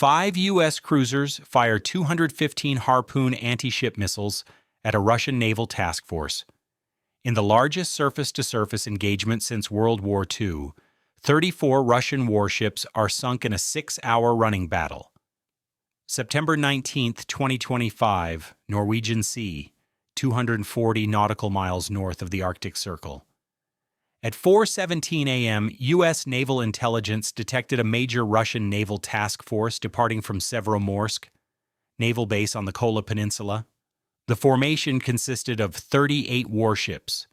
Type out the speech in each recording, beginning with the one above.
5 U.S. cruisers fire 215 Harpoon anti-ship missiles at a Russian naval task force. In the largest surface-to-surface engagement since World War II, 34 Russian warships are sunk in a 6-hour running battle. September 19, 2025, Norwegian Sea, 240 nautical miles north of the Arctic Circle. At 4:17 a.m., U.S. naval intelligence detected a major Russian naval task force departing from Severomorsk, naval base on the Kola Peninsula. The formation consisted of 38 warships,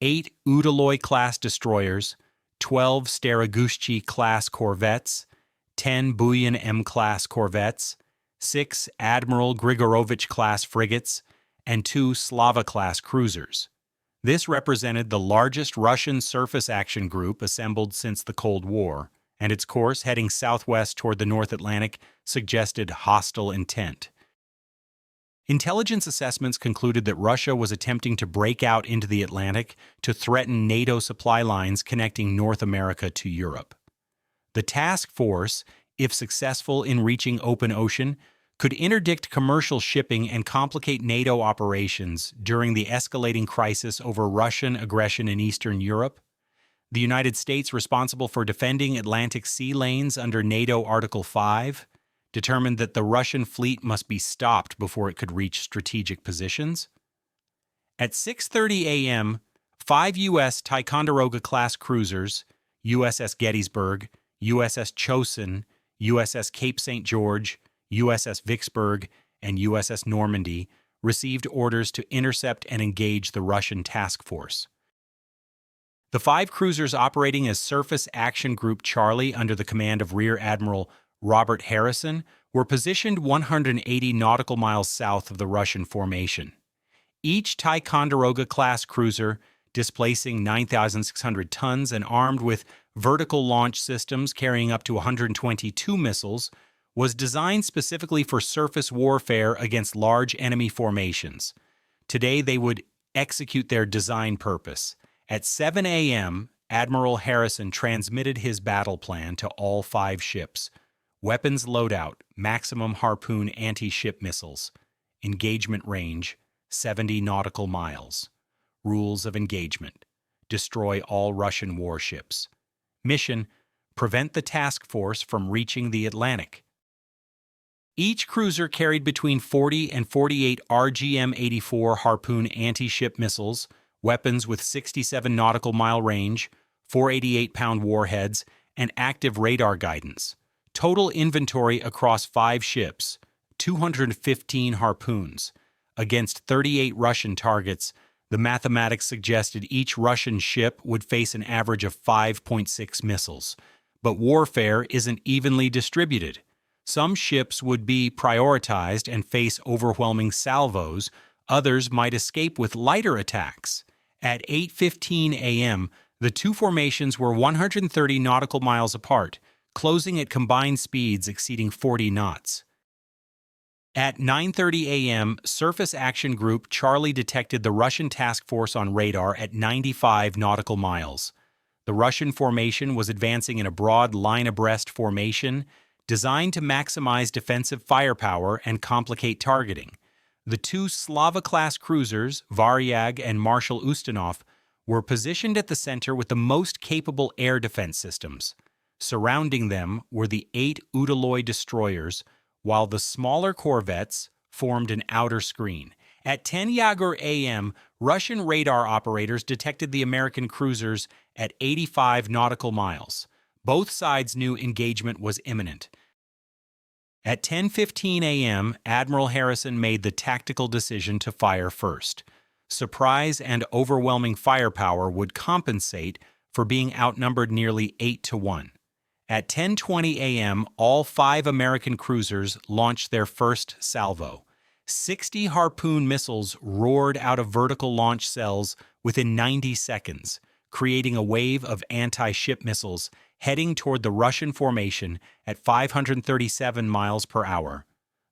8 Udaloy-class destroyers, 12 Staragushchi-class corvettes, 10 Buyan M-class corvettes, 6 Admiral Grigorovich-class frigates, and 2 Slava-class cruisers. This represented the largest Russian surface action group assembled since the Cold War, and its course heading southwest toward the North Atlantic suggested hostile intent. Intelligence assessments concluded that Russia was attempting to break out into the Atlantic to threaten NATO supply lines connecting North America to Europe. The task force, if successful in reaching open ocean, could interdict commercial shipping and complicate NATO operations during the escalating crisis over Russian aggression in Eastern Europe. The United States, responsible for defending Atlantic sea lanes under NATO Article 5, determined that the Russian fleet must be stopped before it could reach strategic positions. At 6:30 a.m., 5 U.S. Ticonderoga-class cruisers, USS Gettysburg, USS Chosin, USS Cape St. George, USS Vicksburg, and USS Normandy, received orders to intercept and engage the Russian task force. The 5 cruisers operating as Surface Action Group Charlie under the command of Rear Admiral Robert Harrison were positioned 180 nautical miles south of the Russian formation. Each Ticonderoga-class cruiser, displacing 9,600 tons and armed with vertical launch systems carrying up to 122 missiles, was designed specifically for surface warfare against large enemy formations. Today, they would execute their design purpose. At 7 a.m., Admiral Harrison transmitted his battle plan to all 5 ships. Weapons loadout, maximum Harpoon anti-ship missiles. Engagement range, 70 nautical miles. Rules of engagement. Destroy all Russian warships. Mission, prevent the task force from reaching the Atlantic. Each cruiser carried between 40 and 48 RGM-84 Harpoon anti-ship missiles, weapons with 67 nautical mile range, 488-pound warheads, and active radar guidance. Total inventory across 5 ships, 215 Harpoons. Against 38 Russian targets, the mathematics suggested each Russian ship would face an average of 5.6 missiles. But warfare isn't evenly distributed. Some ships would be prioritized and face overwhelming salvos, others might escape with lighter attacks. At 8:15 a.m., the 2 formations were 130 nautical miles apart, closing at combined speeds exceeding 40 knots. At 9:30 a.m., Surface Action Group Charlie detected the Russian task force on radar at 95 nautical miles. The Russian formation was advancing in a broad line-abreast formation, designed to maximize defensive firepower and complicate targeting. The 2 Slava-class cruisers, Varyag and Marshal Ustinov, were positioned at the center with the most capable air defense systems. Surrounding them were the 8 Udaloy destroyers, while the smaller corvettes formed an outer screen. At 10 Yagor a.m., Russian radar operators detected the American cruisers at 85 nautical miles. Both sides knew engagement was imminent. At 10:15 a.m., Admiral Harrison made the tactical decision to fire first. Surprise and overwhelming firepower would compensate for being outnumbered nearly 8-1. At 10:20 a.m., all 5 American cruisers launched their first salvo. 60 Harpoon missiles roared out of vertical launch cells within 90 seconds, creating a wave of anti-ship missiles heading toward the Russian formation at 537 miles per hour.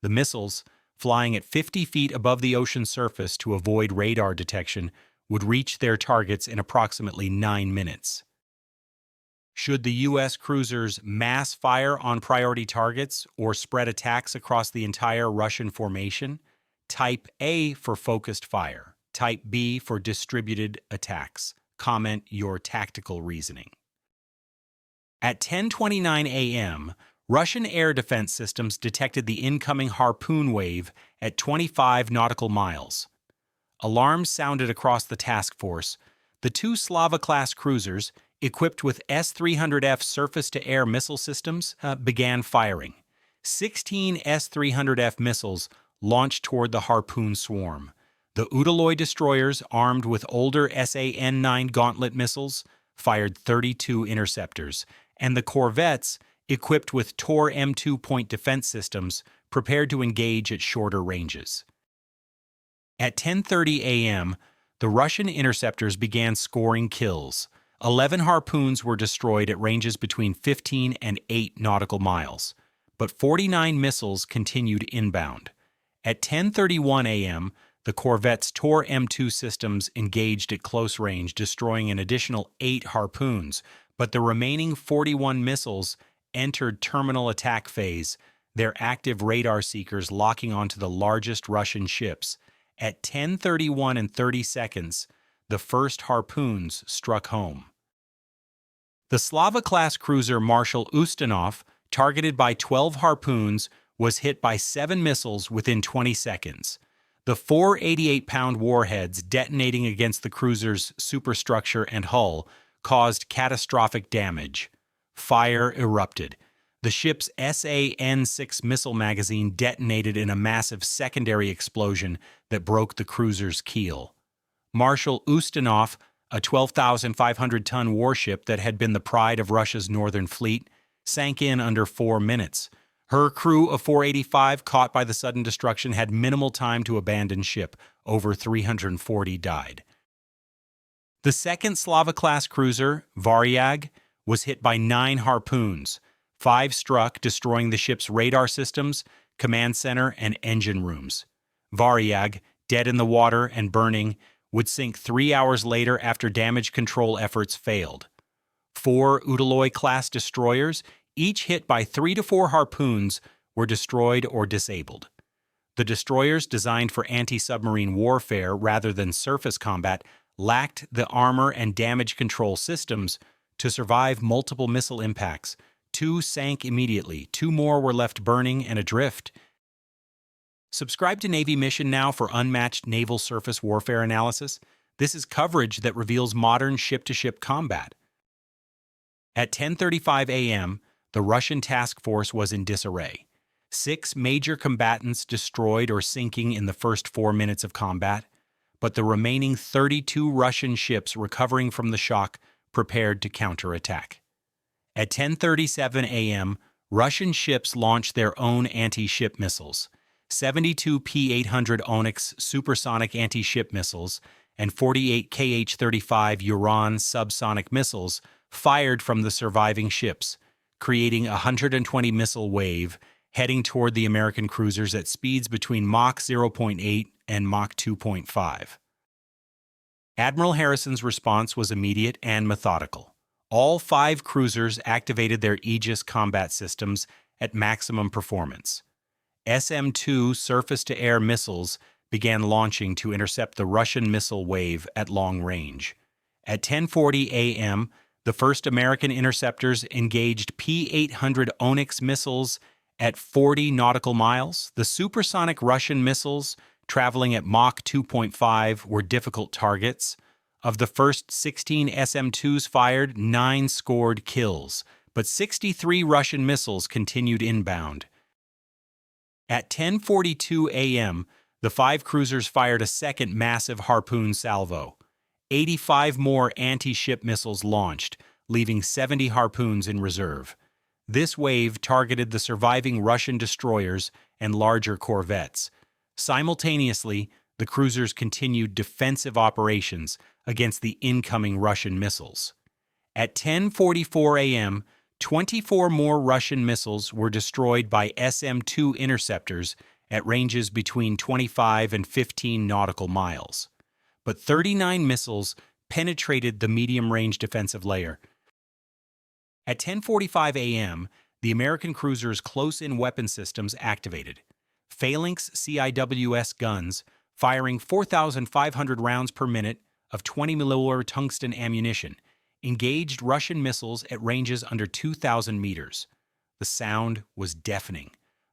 The missiles, flying at 50 feet above the ocean surface to avoid radar detection, would reach their targets in approximately 9 minutes. Should the U.S. cruisers mass fire on priority targets or spread attacks across the entire Russian formation? Type A for focused fire. Type B for distributed attacks. Comment your tactical reasoning. At 10:29 a.m., Russian air defense systems detected the incoming Harpoon wave at 25 nautical miles. Alarms sounded across the task force. The two Slava-class cruisers, equipped with S-300F surface-to-air missile systems, began firing. 16 S-300F missiles launched toward the Harpoon swarm. The Udaloy destroyers, armed with older SAN-9 Gauntlet missiles, fired 32 interceptors, and the corvettes, equipped with Tor M2 point defense systems, prepared to engage at shorter ranges. At 10:30 a.m., the Russian interceptors began scoring kills. 11 Harpoons were destroyed at ranges between 15 and 8 nautical miles, but 49 missiles continued inbound. At 10:31 a.m., the corvette's Tor M2 systems engaged at close range, destroying an additional 8 Harpoons, but the remaining 41 missiles entered terminal attack phase, their active radar seekers locking onto the largest Russian ships. At 10:31 and 30 seconds, the first Harpoons struck home. The Slava-class cruiser Marshal Ustinov, targeted by 12 Harpoons, was hit by 7 missiles within 20 seconds. The 4 88-pound warheads detonating against the cruiser's superstructure and hull caused catastrophic damage. Fire erupted. The ship's SAN-6 missile magazine detonated in a massive secondary explosion that broke the cruiser's keel. Marshal Ustinov, a 12,500-ton warship that had been the pride of Russia's northern fleet, sank in under 4 minutes. Her crew of 485 caught by the sudden destruction had minimal time to abandon ship. Over 340 died. The second Slava-class cruiser, Varyag, was hit by 9 Harpoons. 5 struck, destroying the ship's radar systems, command center, and engine rooms. Varyag, dead in the water and burning, would sink 3 hours later after damage control efforts failed. 4 Udaloy-class destroyers, each hit by 3 to 4 Harpoons, were destroyed or disabled. The destroyers, designed for anti-submarine warfare rather than surface combat, lacked the armor and damage control systems to survive multiple missile impacts. 2 sank immediately, 2 more were left burning and adrift. Subscribe to Navy Mission now for unmatched naval surface warfare analysis. This is coverage that reveals modern ship-to-ship combat. At 10:35 a.m., the Russian task force was in disarray. 6 major combatants destroyed or sinking in the first 4 minutes of combat, but the remaining 32 Russian ships recovering from the shock prepared to counterattack. At 10:37 a.m., Russian ships launched their own anti-ship missiles. 72 P-800 Onyx supersonic anti-ship missiles and 48 Kh-35 Uran subsonic missiles fired from the surviving ships, creating a 120 missile wave heading toward the American cruisers at speeds between Mach 0.8 and Mach 2.5. Admiral Harrison's response was immediate and methodical. All 5 cruisers activated their Aegis combat systems at maximum performance. SM-2 surface-to-air missiles began launching to intercept the Russian missile wave at long range. At 10:40 a.m., the first American interceptors engaged P-800 Onyx missiles at 40 nautical miles. The supersonic Russian missiles, traveling at Mach 2.5, were difficult targets. Of the first 16 SM-2s fired, 9 scored kills, but 63 Russian missiles continued inbound. At 10:42 a.m., the 5 cruisers fired a second massive Harpoon salvo. 85 more anti-ship missiles launched, leaving 70 Harpoons in reserve. This wave targeted the surviving Russian destroyers and larger corvettes. Simultaneously, the cruisers continued defensive operations against the incoming Russian missiles. At 10:44 a.m., 24 more Russian missiles were destroyed by SM-2 interceptors at ranges between 25 and 15 nautical miles. But 39 missiles penetrated the medium-range defensive layer. At 10:45 a.m., the American cruiser's close-in weapon systems activated. Phalanx CIWS guns, firing 4,500 rounds per minute of 20 mm tungsten ammunition, engaged Russian missiles at ranges under 2,000 meters. The sound was deafening.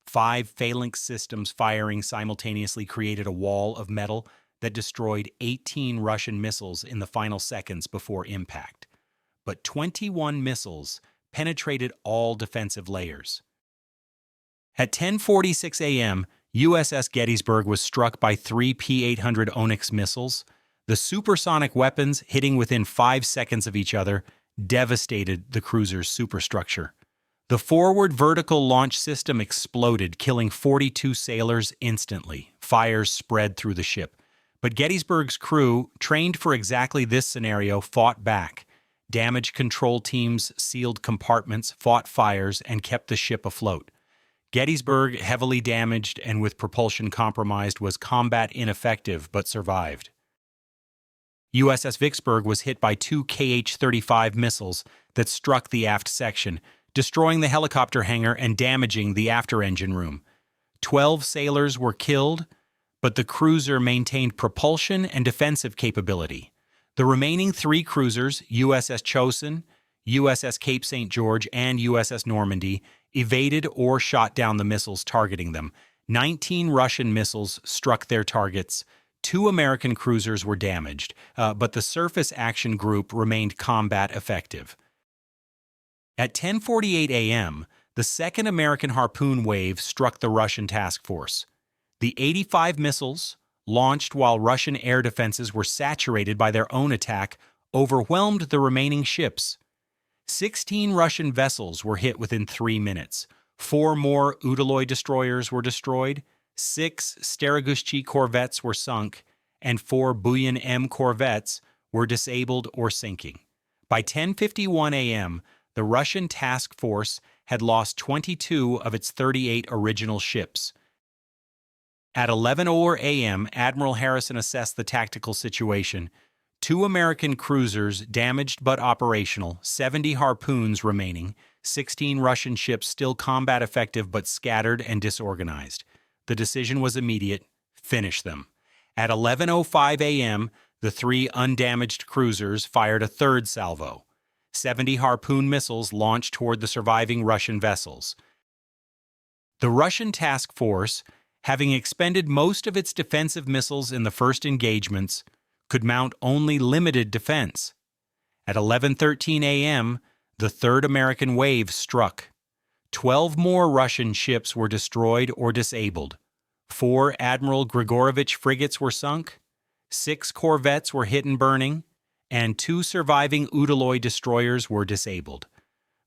5 Phalanx systems firing simultaneously created a wall of metal that destroyed 18 Russian missiles in the final seconds before impact. But 21 missiles penetrated all defensive layers. At 10:46 a.m., USS Gettysburg was struck by 3 P-800 Onyx missiles. The supersonic weapons, hitting within 5 seconds of each other, devastated the cruiser's superstructure. The forward vertical launch system exploded, killing 42 sailors instantly. Fires spread through the ship. But Gettysburg's crew, trained for exactly this scenario, fought back. Damage control teams sealed compartments, fought fires, and kept the ship afloat. Gettysburg, heavily damaged and with propulsion compromised, was combat ineffective but survived. USS Vicksburg was hit by 2 KH-35 missiles that struck the aft section, destroying the helicopter hangar and damaging the after-engine room. 12 sailors were killed, but the cruiser maintained propulsion and defensive capability. The remaining 3 cruisers, USS Chosin, USS Cape St. George, and USS Normandy, evaded or shot down the missiles targeting them. 19 Russian missiles struck their targets. 2 American cruisers were damaged, but the Surface Action Group remained combat effective. At 10:48 a.m., the second American Harpoon wave struck the Russian task force. The 85 missiles, launched while Russian air defenses were saturated by their own attack, overwhelmed the remaining ships. 16 Russian vessels were hit within 3 minutes. 4 more Udaloy destroyers were destroyed, 6 Staragushchi corvettes were sunk, and 4 Buyan M corvettes were disabled or sinking. By 10:51 a.m., the Russian task force had lost 22 of its 38 original ships. At 11:00 a.m., Admiral Harrison assessed the tactical situation. 2 American cruisers damaged but operational, 70 Harpoons remaining, 16 Russian ships still combat effective but scattered and disorganized. The decision was immediate: finish them. At 11:05 a.m., the 3 undamaged cruisers fired a third salvo. 70 Harpoon missiles launched toward the surviving Russian vessels. The Russian task force, having expended most of its defensive missiles in the first engagements, could mount only limited defense. At 11:13 a.m., the third American wave struck. 12 more Russian ships were destroyed or disabled. 4 Admiral Grigorovich frigates were sunk, 6 corvettes were hit and burning, and 2 surviving Udaloy destroyers were disabled.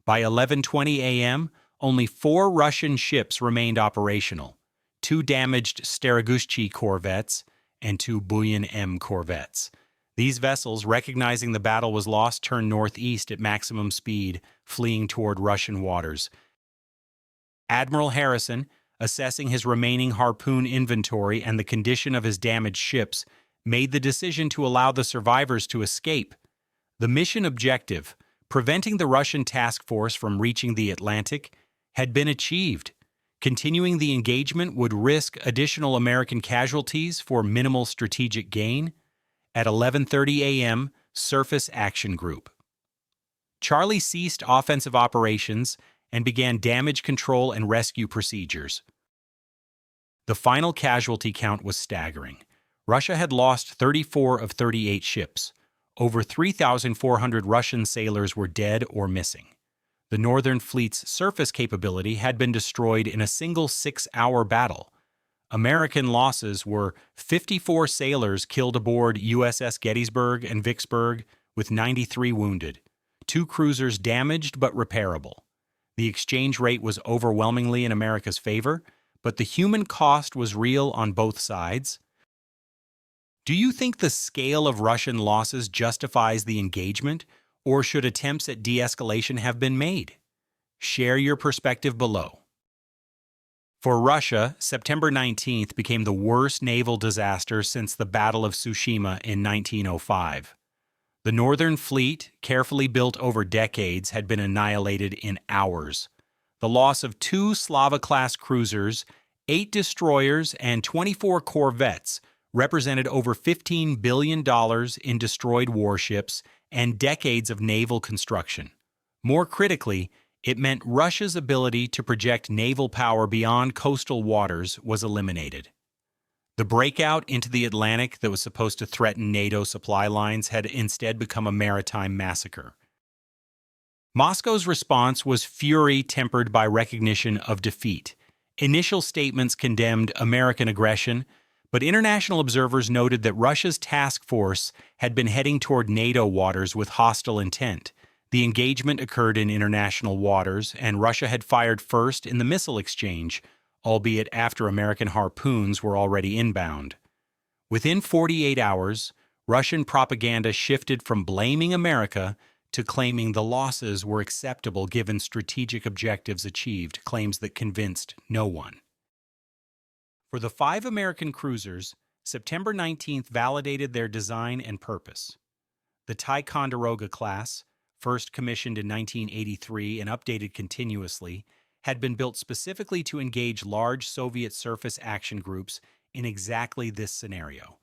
By 11:20 a.m., only 4 Russian ships remained operational: 2 damaged Staragushchi corvettes and 2 Buyan M corvettes. These vessels, recognizing the battle was lost, turned northeast at maximum speed, fleeing toward Russian waters. Admiral Harrison, assessing his remaining Harpoon inventory and the condition of his damaged ships, made the decision to allow the survivors to escape. The mission objective, preventing the Russian task force from reaching the Atlantic, had been achieved. Continuing the engagement would risk additional American casualties for minimal strategic gain. At 11:30 a.m., Surface Action Group. Charlie ceased offensive operations and began damage control and rescue procedures. The final casualty count was staggering. Russia had lost 34 of 38 ships. Over 3,400 Russian sailors were dead or missing. The Northern Fleet's surface capability had been destroyed in a single 6-hour battle. American losses were 54 sailors killed aboard USS Gettysburg and Vicksburg, with 93 wounded, 2 cruisers damaged but repairable. The exchange rate was overwhelmingly in America's favor, but the human cost was real on both sides. Do you think the scale of Russian losses justifies the engagement, or should attempts at de-escalation have been made? Share your perspective below. For Russia, September 19th became the worst naval disaster since the Battle of Tsushima in 1905. The Northern Fleet, carefully built over decades, had been annihilated in hours. The loss of 2 Slava-class cruisers, 8 destroyers, and 24 corvettes represented over $15 billion in destroyed warships and decades of naval construction. More critically, it meant Russia's ability to project naval power beyond coastal waters was eliminated. The breakout into the Atlantic that was supposed to threaten NATO supply lines had instead become a maritime massacre. Moscow's response was fury tempered by recognition of defeat. Initial statements condemned American aggression, but international observers noted that Russia's task force had been heading toward NATO waters with hostile intent. The engagement occurred in international waters, and Russia had fired first in the missile exchange, albeit after American Harpoons were already inbound. Within 48 hours, Russian propaganda shifted from blaming America to claiming the losses were acceptable given strategic objectives achieved, claims that convinced no one. For the 5 American cruisers, September 19th validated their design and purpose. The Ticonderoga-class, first commissioned in 1983 and updated continuously, had been built specifically to engage large Soviet surface action groups in exactly this scenario.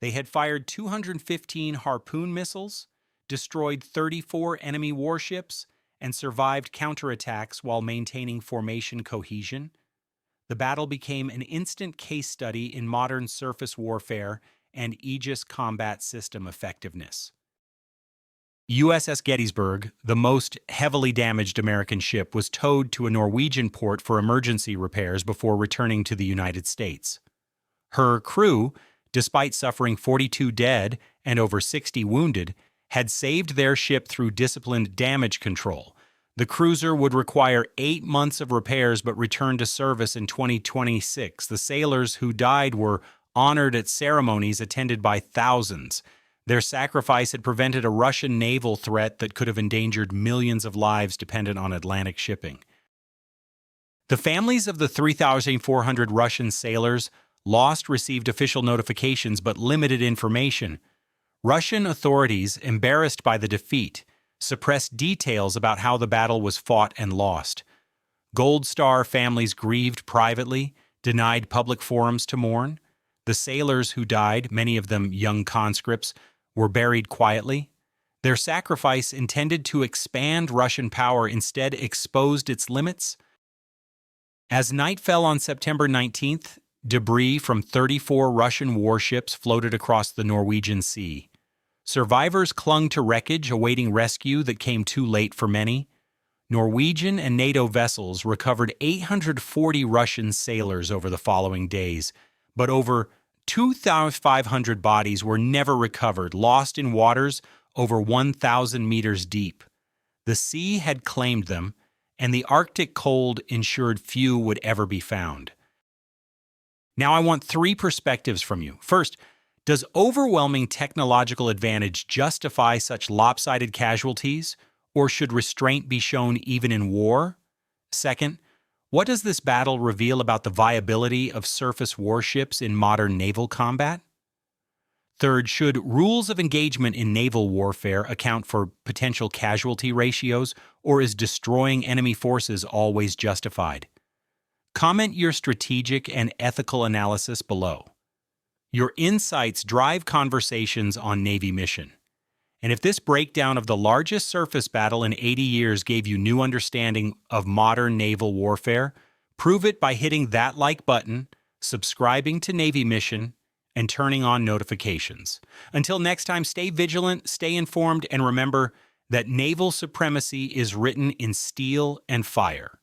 They had fired 215 Harpoon missiles, destroyed 34 enemy warships, and survived counterattacks while maintaining formation cohesion. The battle became an instant case study in modern surface warfare and Aegis combat system effectiveness. USS Gettysburg, the most heavily damaged American ship, was towed to a Norwegian port for emergency repairs before returning to the United States. Her crew, despite suffering 42 dead and over 60 wounded, had saved their ship through disciplined damage control. The cruiser would require 8 months of repairs but returned to service in 2026. The sailors who died were honored at ceremonies attended by thousands. Their sacrifice had prevented a Russian naval threat that could have endangered millions of lives dependent on Atlantic shipping. The families of the 3,400 Russian sailors lost received official notifications but limited information. Russian authorities, embarrassed by the defeat, suppressed details about how the battle was fought and lost. Gold Star families grieved privately, denied public forums to mourn. The sailors who died, many of them young conscripts, were buried quietly. Their sacrifice, intended to expand Russian power, instead exposed its limits. As night fell on September 19th, debris from 34 Russian warships floated across the Norwegian Sea. Survivors clung to wreckage awaiting rescue that came too late for many. Norwegian and NATO vessels recovered 840 Russian sailors over the following days, but over 2,500 bodies were never recovered, lost in waters over 1,000 meters deep. The sea had claimed them, and the Arctic cold ensured few would ever be found. Now I want 3 perspectives from you. First, does overwhelming technological advantage justify such lopsided casualties, or should restraint be shown even in war? Second, what does this battle reveal about the viability of surface warships in modern naval combat? Third, should rules of engagement in naval warfare account for potential casualty ratios, or is destroying enemy forces always justified? Comment your strategic and ethical analysis below. Your insights drive conversations on Navy mission. And if this breakdown of the largest surface battle in 80 years gave you new understanding of modern naval warfare, prove it by hitting that like button, subscribing to Navy Mission, and turning on notifications. Until next time, stay vigilant, stay informed, and remember that naval supremacy is written in steel and fire.